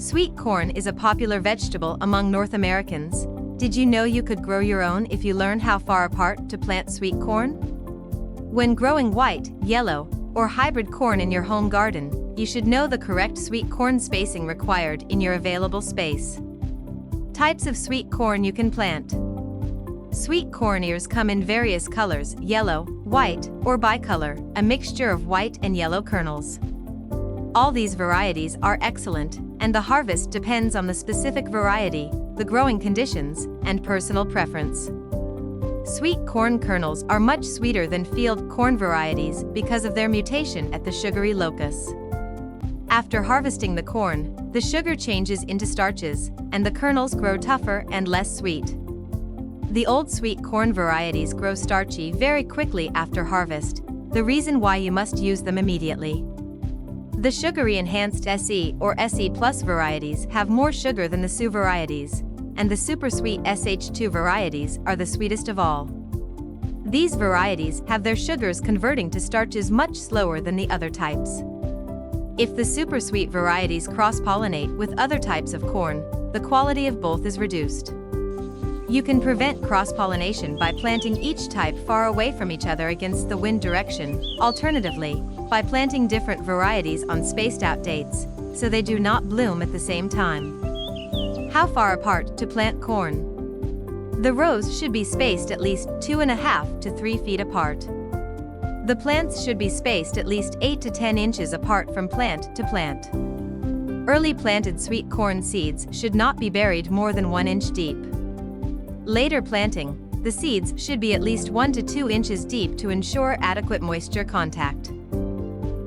Sweet corn is a popular vegetable among North Americans. Did you know you could grow your own if you learned how far apart to plant sweet corn? When growing white, yellow, or hybrid corn in your home garden, you should know the correct sweet corn spacing required in your available space. Types of sweet corn you can plant. Sweet corn ears come in various colors: yellow, white, or bicolor, a mixture of white and yellow kernels. All these varieties are excellent, and the harvest depends on the specific variety, the growing conditions, and personal preference. Sweet corn kernels are much sweeter than field corn varieties because of their mutation at the sugary locus. After harvesting the corn, the sugar changes into starches, and the kernels grow tougher and less sweet. The old sweet corn varieties grow starchy very quickly after harvest, the reason why you must use them immediately. The sugary enhanced SE or SE plus varieties have more sugar than the SU varieties, and the super sweet SH2 varieties are the sweetest of all. These varieties have their sugars converting to starches much slower than the other types. If the super sweet varieties cross-pollinate with other types of corn, the quality of both is reduced. You can prevent cross-pollination by planting each type far away from each other against the wind direction, alternatively, by planting different varieties on spaced-out dates, so they do not bloom at the same time. How far apart to plant corn? The rows should be spaced at least 2.5 to 3 feet apart. The plants should be spaced at least 8 to 10 inches apart from plant to plant. Early planted sweet corn seeds should not be buried more than 1 inch deep. Later planting, the seeds should be at least 1 to 2 inches deep to ensure adequate moisture contact.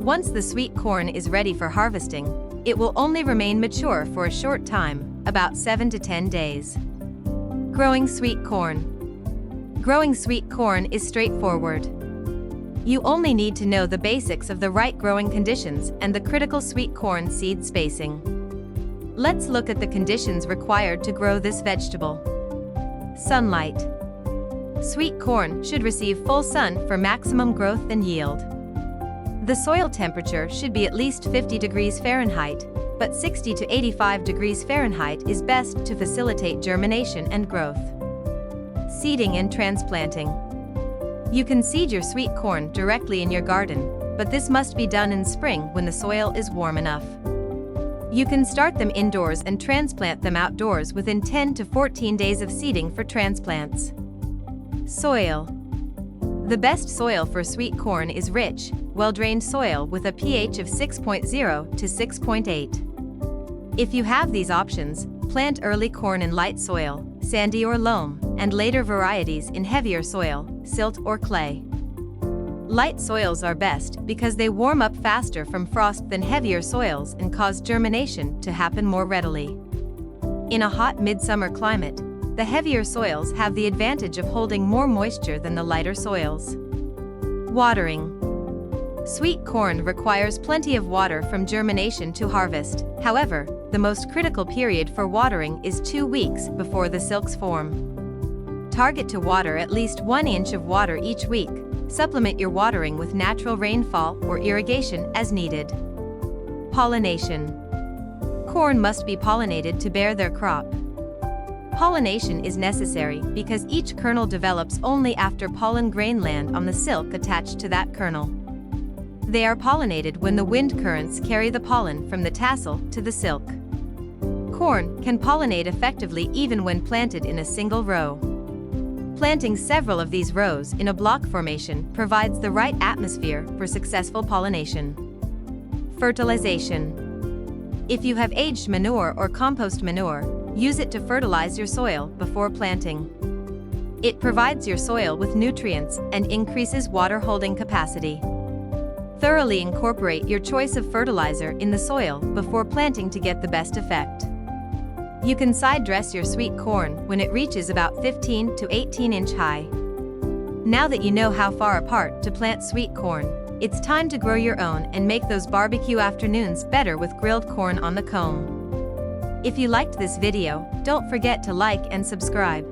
Once the sweet corn is ready for harvesting, it will only remain mature for a short time, about 7 to 10 days. Growing sweet corn. Growing sweet corn is straightforward. You only need to know the basics of the right growing conditions and the critical sweet corn seed spacing. Let's look at the conditions required to grow this vegetable. Sunlight. Sweet corn should receive full sun for maximum growth and yield. The soil temperature should be at least 50 degrees Fahrenheit, but 60 to 85 degrees Fahrenheit is best to facilitate germination and growth. Seeding and transplanting. You can seed your sweet corn directly in your garden, but this must be done in spring when the soil is warm enough. You can start them indoors and transplant them outdoors within 10 to 14 days of seeding for transplants. Soil. The best soil for sweet corn is rich, well-drained soil with a pH of 6.0 to 6.8. If you have these options, plant early corn in light soil, sandy or loam, and later varieties in heavier soil, silt or clay. Light soils are best because they warm up faster from frost than heavier soils and cause germination to happen more readily. In a hot midsummer climate, the heavier soils have the advantage of holding more moisture than the lighter soils. Watering. Sweet corn requires plenty of water from germination to harvest. However, the most critical period for watering is 2 weeks before the silks form. Target to water at least 1 inch of water each week. Supplement your watering with natural rainfall or irrigation as needed. Pollination. Corn must be pollinated to bear their crop. Pollination is necessary because each kernel develops only after pollen grain land on the silk attached to that kernel. They are pollinated when the wind currents carry the pollen from the tassel to the silk. Corn can pollinate effectively even when planted in a single row. Planting several of these rows in a block formation provides the right atmosphere for successful pollination. Fertilization. If you have aged manure or compost manure, use it to fertilize your soil before planting. It provides your soil with nutrients and increases water holding capacity. Thoroughly incorporate your choice of fertilizer in the soil before planting to get the best effect. You can side dress your sweet corn when it reaches about 15 to 18 inch high. Now that you know how far apart to plant sweet corn, it's time to grow your own and make those barbecue afternoons better with grilled corn on the cob. If you liked this video, don't forget to like and subscribe.